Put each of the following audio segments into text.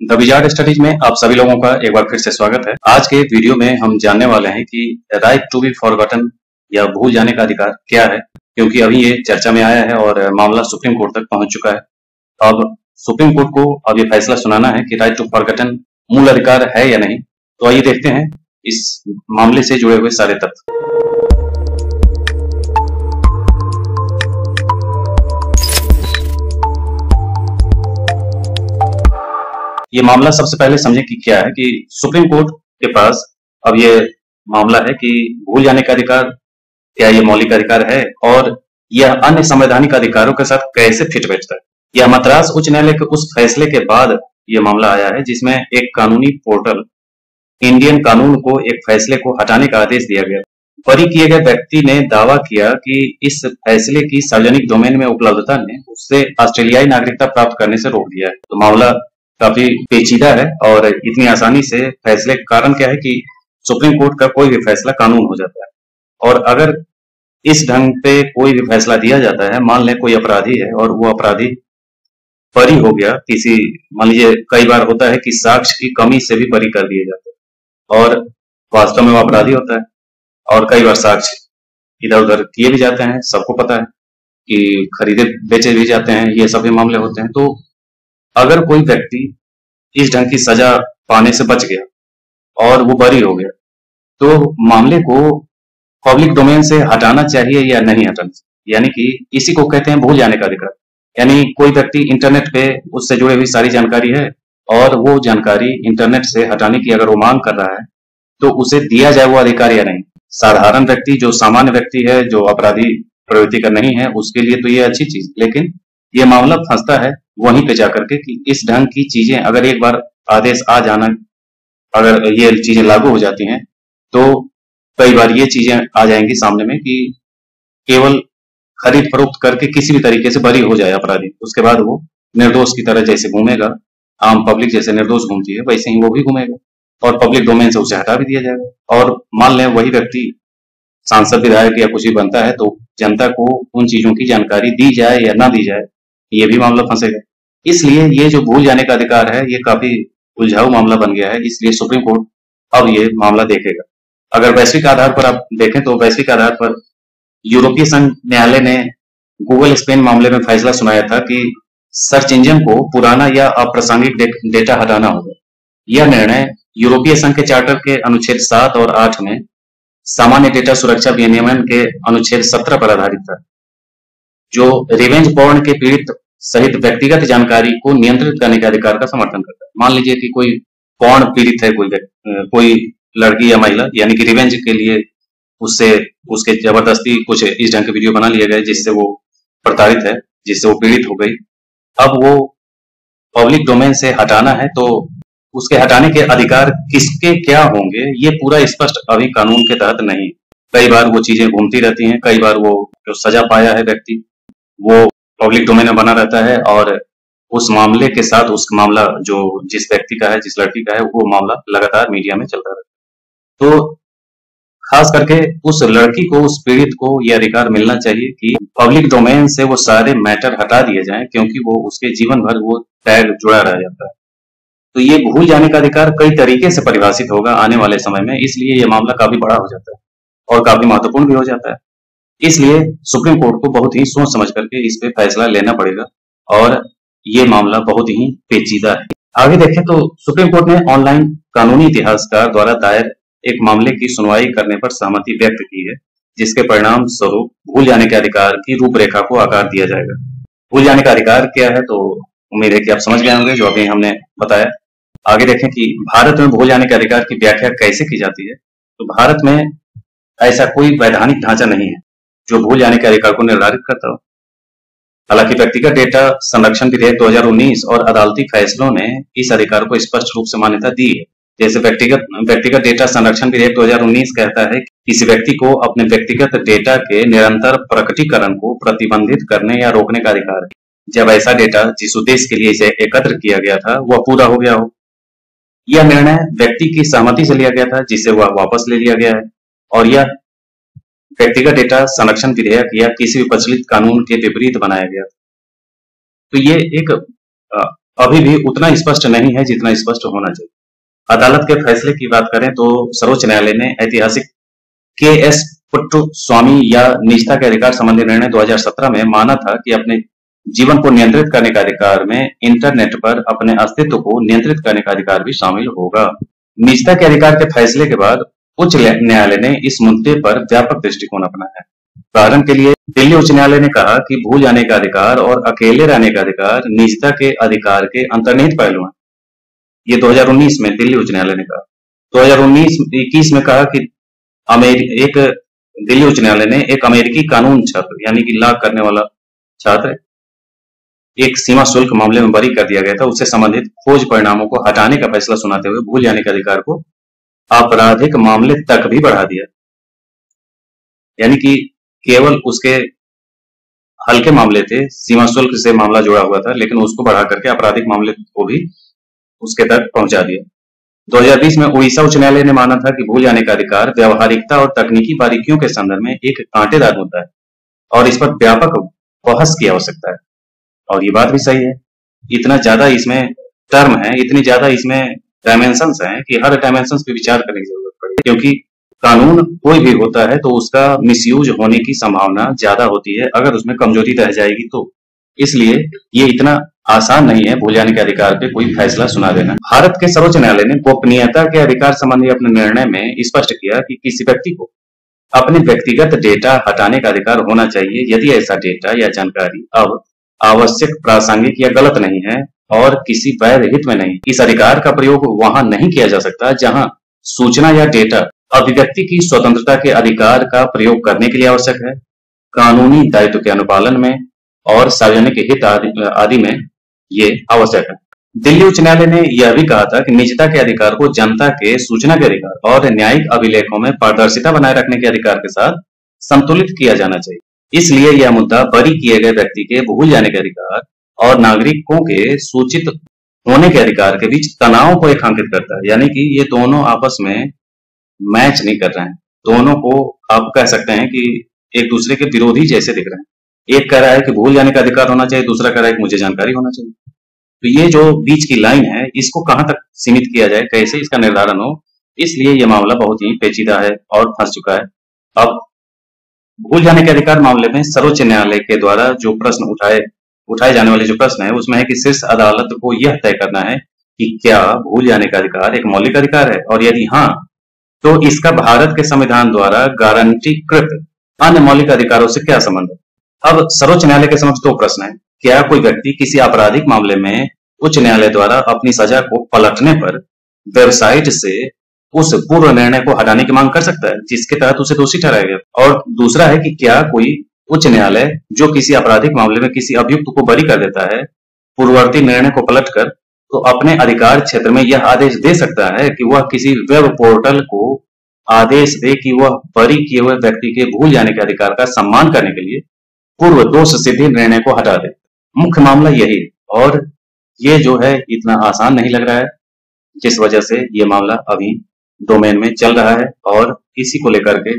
The wizard studies में आप सभी लोगों का एक बार फिर से स्वागत है। आज के वीडियो में हम जानने वाले हैं कि राइट टू बी फॉरगॉटन या भूल जाने का अधिकार क्या है, क्योंकि अभी ये चर्चा में आया है और मामला सुप्रीम कोर्ट तक पहुंच चुका है। अब सुप्रीम कोर्ट को अब ये फैसला सुनाना है कि राइट टू फॉरगॉटन मूल अधिकार है या नहीं। तो आइए देखते हैं इस मामले से जुड़े हुए सारे तथ्य। ये मामला सबसे पहले समझे कि क्या है कि सुप्रीम कोर्ट के पास अब ये मामला है कि भूल जाने का अधिकार क्या ये मौलिक अधिकार है और यह अन्य संवैधानिक अधिकारों के साथ कैसे फिट बैठता है। यह मद्रास उच्च न्यायालय के उस फैसले के बाद यह मामला आया है जिसमें एक कानूनी पोर्टल इंडियन कानून को एक फैसले को हटाने का आदेश दिया गया। बरी किए गए व्यक्ति ने दावा किया कि इस फैसले की सार्वजनिक डोमेन में उपलब्धता ने उससे ऑस्ट्रेलियाई नागरिकता प्राप्त करने से रोक दिया है। तो मामला काफी पेचीदा है और इतनी आसानी से फैसले का कारण क्या है कि सुप्रीम कोर्ट का कोई भी फैसला कानून हो जाता है। और अगर इस ढंग पे कोई भी फैसला दिया जाता है, मान लें कोई अपराधी है और वो अपराधी बरी हो गया किसी, मान लीजिए कई बार होता है कि साक्ष्य की कमी से भी बरी कर दिए जाते हैं और वास्तव में वो अपराधी होता है, और कई बार साक्ष्य इधर उधर किए भी जाते हैं, सबको पता है कि खरीदे बेचे भी जाते हैं, ये सभी मामले होते हैं। तो अगर कोई व्यक्ति इस ढंग की सजा पाने से बच गया और वो बरी हो गया, तो मामले को पब्लिक डोमेन से हटाना चाहिए या नहीं हटाना चाहिए, यानी कि इसी को कहते हैं भूल जाने का अधिकार। यानी कोई व्यक्ति इंटरनेट पे उससे जुड़े हुई सारी जानकारी है और वो जानकारी इंटरनेट से हटाने की अगर वो मांग कर रहा है तो उसे दिया जाए वो अधिकार या नहीं। साधारण व्यक्ति, जो सामान्य व्यक्ति है, जो अपराधी प्रवृत्ति का नहीं है, उसके लिए तो ये अच्छी चीज, लेकिन ये मामला फंसता है वहीं पे जाकर के कि इस ढंग की चीजें अगर एक बार आदेश आ जाना, अगर ये चीजें लागू हो जाती हैं तो कई बार ये चीजें आ जाएंगी सामने में कि केवल खरीद फरोख्त करके किसी भी तरीके से बरी हो जाए अपराधी, उसके बाद वो निर्दोष की तरह जैसे घूमेगा, आम पब्लिक जैसे निर्दोष घूमती है वैसे ही वो भी घूमेगा और पब्लिक डोमेन से उसे हटा भी दिया जाएगा। और मान लें वही व्यक्ति सांसद, विधायक या कुछ भी बनता है तो जनता को उन चीजों की जानकारी दी जाए या ना दी जाए, ये भी मामला फंसेगा। इसलिए ये जो भूल जाने का अधिकार है ये काफी उलझाऊ मामला बन गया है, इसलिए सुप्रीम कोर्ट अब ये मामला देखेगा। अगर वैश्विक आधार पर आप देखें तो वैश्विक आधार पर यूरोपीय संघ न्यायालय ने गूगल स्पेन मामले में फैसला सुनाया था कि सर्च इंजन को पुराना या अप्रासंगिक डेटा हटाना होगा। यह निर्णय यूरोपीय संघ के चार्टर के अनुच्छेद 7 और 8 में सामान्य डेटा सुरक्षा विनियमन के अनुच्छेद 17 पर आधारित था, जो रिवेंज पॉर्न के पीड़ित सहित व्यक्तिगत जानकारी को नियंत्रित करने के अधिकार का समर्थन करता है। मान लीजिए कि कोई पॉर्न पीड़ित है, कोई लड़की या महिला, यानी कि रिवेंज के लिए उससे उसके जबरदस्ती कुछ इस ढंग के वीडियो बना लिए गए जिससे वो प्रताड़ित है, जिससे वो पीड़ित हो गई। अब वो पब्लिक डोमेन से हटाना है तो उसके हटाने के अधिकार किसके क्या होंगे ये पूरा स्पष्ट अभी कानून के तहत नहीं। कई बार वो चीजें घूमती रहती हैं, कई बार वो जो सजा पाया है व्यक्ति वो पब्लिक डोमेन में बना रहता है और उस मामले के साथ उस मामला जो जिस व्यक्ति का है, जिस लड़की का है, वो मामला लगातार मीडिया में चलता रहता है। तो खास करके उस लड़की को, उस पीड़ित को यह अधिकार मिलना चाहिए कि पब्लिक डोमेन से वो सारे मैटर हटा दिए जाएं, क्योंकि वो उसके जीवन भर वो टैग जुड़ा रह जाता है। तो ये भूल जाने का अधिकार कई तरीके से परिभाषित होगा आने वाले समय में, इसलिए ये मामला काफी बड़ा हो जाता है और काफी महत्वपूर्ण भी हो जाता है। इसलिए सुप्रीम कोर्ट को बहुत ही सोच समझ करके इस पे फैसला लेना पड़ेगा और ये मामला बहुत ही पेचीदा है। आगे देखें तो सुप्रीम कोर्ट ने ऑनलाइन कानूनी इतिहासकार द्वारा दायर एक मामले की सुनवाई करने पर सहमति व्यक्त की है, जिसके परिणाम स्वरूप भूल जाने के अधिकार की रूपरेखा को आकार दिया जाएगा। भूल जाने का अधिकार क्या है तो उम्मीद है कि आप समझ गए होंगे जो अभी हमने बताया। आगे देखें कि भारत में भूल जाने के अधिकार की व्याख्या कैसे की जाती है। तो भारत में ऐसा कोई वैधानिक ढांचा नहीं है जो भूल जाने के अधिकार को निर्धारित करता हो। हालांकि व्यक्तिगत डेटा संरक्षण विधेयक 2019 और अदालती फैसलों ने इस अधिकार को स्पष्ट रूप से मान्यता दी है। जैसे व्यक्तिगत डेटा संरक्षण विधेयक 2019 कहता है कि किसी व्यक्ति को अपने व्यक्तिगत डेटा के निरंतर प्रकटीकरण को प्रतिबंधित करने या रोकने का अधिकार है, जब ऐसा डेटा जिस उद्देश्य के लिए इसे एकत्र किया गया था वह पूरा हो गया हो। यह निर्णय व्यक्ति की सहमति से लिया गया था, जिसे वह वापस ले लिया गया है, और यह व्यक्तिगत डेटा संरक्षण विधेयक या किसी भी प्रचलित कानून के विपरीत बनाया गया था। तो ये एक अभी भी उतना स्पष्ट नहीं है जितना स्पष्ट होना चाहिए। अदालत के फैसले की बात करें तो सर्वोच्च न्यायालय ने ऐतिहासिक के एस पुट्टस्वामी या निजता के अधिकार संबंधी निर्णय 2017 में माना था कि अपने जीवन को नियंत्रित करने का अधिकार में इंटरनेट पर अपने अस्तित्व को नियंत्रित करने का अधिकार भी शामिल होगा। निजता के अधिकार के फैसले के बाद उच्च न्यायालय ने इस मुद्दे पर व्यापक दृष्टिकोण अपनाया है। उदाहरण के लिए दिल्ली उच्च न्यायालय ने कहा कि भूल जाने का अधिकार और अकेले रहने का अधिकार निजता के अधिकार के अंतर्निहित पहलू हैं। ये 2019 में दिल्ली उच्च न्यायालय ने कहा। 2019-21 में कहा कि दिल्ली उच्च न्यायालय ने एक अमेरिकी कानून छात्र यानी कि लॉ करने वाला छात्र एक सीमा शुल्क मामले में बरी कर दिया गया था, उससे संबंधित खोज परिणामों को हटाने का फैसला सुनाते हुए भूल जाने के अधिकार को आपराधिक मामले तक भी बढ़ा दिया। यानी कि केवल उसके हल्के मामले थे, सीमा शुल्क से मामला जुड़ा हुआ था, लेकिन उसको बढ़ा करके आपराधिक मामले को भी उसके तक पहुंचा दिया। 2020 में उड़ीसा उच्च न्यायालय ने माना था कि भूल जाने का अधिकार व्यावहारिकता और तकनीकी बारीकियों के संदर्भ में एक कांटेदार मुद्दा है और इस पर व्यापक बहस की आवश्यकता है। और ये बात भी सही है। इतना ज्यादा इसमें टर्म है, इतनी ज्यादा इसमें डायमेंशंस हैं कि हर डायमेंशंस पे विचार करने की जरूरत पड़ेगी, क्योंकि कानून कोई भी होता है तो उसका मिसयूज होने की संभावना ज्यादा होती है अगर उसमें कमजोरी रह जाएगी तो। इसलिए ये इतना आसान नहीं है भूल जाने के अधिकार पे कोई फैसला सुना देना। भारत के सर्वोच्च न्यायालय ने गोपनीयता के अधिकार संबंधी अपने निर्णय में स्पष्ट किया कि किसी व्यक्ति को अपने व्यक्तिगत डेटा हटाने का अधिकार होना चाहिए यदि ऐसा डेटा या जानकारी अब आवश्यक, प्रासंगिक या गलत नहीं है और किसी वैध हित में नहीं। इस अधिकार का प्रयोग वहां नहीं किया जा सकता जहां सूचना या डेटा अभिव्यक्ति की स्वतंत्रता के अधिकार का प्रयोग करने के लिए आवश्यक है, कानूनी दायित्व के अनुपालन में और सार्वजनिक हित आदि में ये आवश्यक है। दिल्ली उच्च न्यायालय ने यह भी कहा था कि निजता के अधिकार को जनता के सूचना के अधिकार और न्यायिक अभिलेखों में पारदर्शिता बनाए रखने के अधिकार के साथ संतुलित किया जाना चाहिए। इसलिए यह मुद्दा बरी किए गए व्यक्ति के भूल जाने के अधिकार और नागरिकों के सूचित होने के अधिकार के बीच तनाव को रेखांकित करता है। यानी कि ये दोनों आपस में मैच नहीं कर रहे हैं, दोनों को आप कह सकते हैं कि एक दूसरे के विरोधी जैसे दिख रहे हैं। एक कह रहा है कि भूल जाने का अधिकार होना चाहिए, दूसरा कह रहा है कि मुझे जानकारी होना चाहिए। तो ये जो बीच की लाइन है, इसको कहां तक सीमित किया जाए, कैसे इसका निर्धारण हो, इसलिए ये मामला बहुत ही पेचीदा है और फंस चुका है। अब भूल जाने के अधिकार मामले में सर्वोच्च न्यायालय के द्वारा जो प्रश्न उठाए जाने वाले जो प्रश्न है उसमें है कि शीर्ष अदालत को यह तय करना है कि क्या भूल जाने का अधिकार एक मौलिक अधिकार है और यदि हाँ तो इसका भारत के संविधान द्वारा गारंटीकृत अन्य मौलिक अधिकारों से क्या संबंध है। अब सर्वोच्च न्यायालय के समक्ष दो प्रश्न है। क्या कोई व्यक्ति किसी आपराधिक मामले में उच्च न्यायालय द्वारा अपनी सजा को पलटने पर वेबसाइट से उस पूर्व निर्णय को हटाने की मांग कर सकता है जिसके तहत उसे दोषी ठहराया गया। और दूसरा है कि क्या कोई उच्च न्यायालय जो किसी आपराधिक मामले में किसी अभियुक्त को बरी कर देता है पूर्ववर्ती निर्णय को पलटकर, तो अपने अधिकार क्षेत्र में यह आदेश दे सकता है कि वह किसी वेब पोर्टल को आदेश दे कि वह बरी किए हुए व्यक्ति के भूल जाने के अधिकार का सम्मान करने के लिए पूर्व दोष सिद्धि निर्णय को हटा दे। मुख्य मामला यही, और ये जो है इतना आसान नहीं लग रहा है, जिस वजह से ये मामला अभी डोमेन में चल रहा है और इसी को लेकर के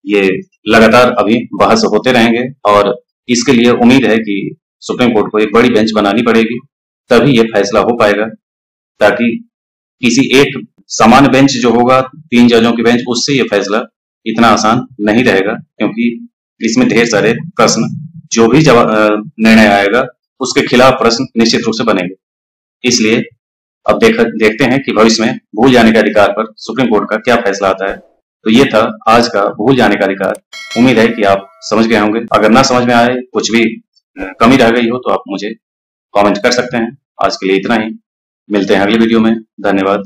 ये लगातार अभी बहस होते रहेंगे। और इसके लिए उम्मीद है कि सुप्रीम कोर्ट को एक बड़ी बेंच बनानी पड़ेगी, तभी ये फैसला हो पाएगा, ताकि किसी एक सामान्य बेंच जो होगा 3 जजों की बेंच, उससे ये फैसला इतना आसान नहीं रहेगा, क्योंकि इसमें ढेर सारे प्रश्न, जो भी निर्णय आएगा उसके खिलाफ प्रश्न निश्चित रूप से बनेंगे। इसलिए अब देखते हैं कि भविष्य में भूल जाने के अधिकार पर सुप्रीम कोर्ट का क्या फैसला आता है। तो ये था आज का भूल जाने का अधिकार। उम्मीद है कि आप समझ गए होंगे। अगर ना समझ में आए, कुछ भी कमी रह गई हो, तो आप मुझे कमेंट कर सकते हैं। आज के लिए इतना ही, मिलते हैं अगली वीडियो में। धन्यवाद।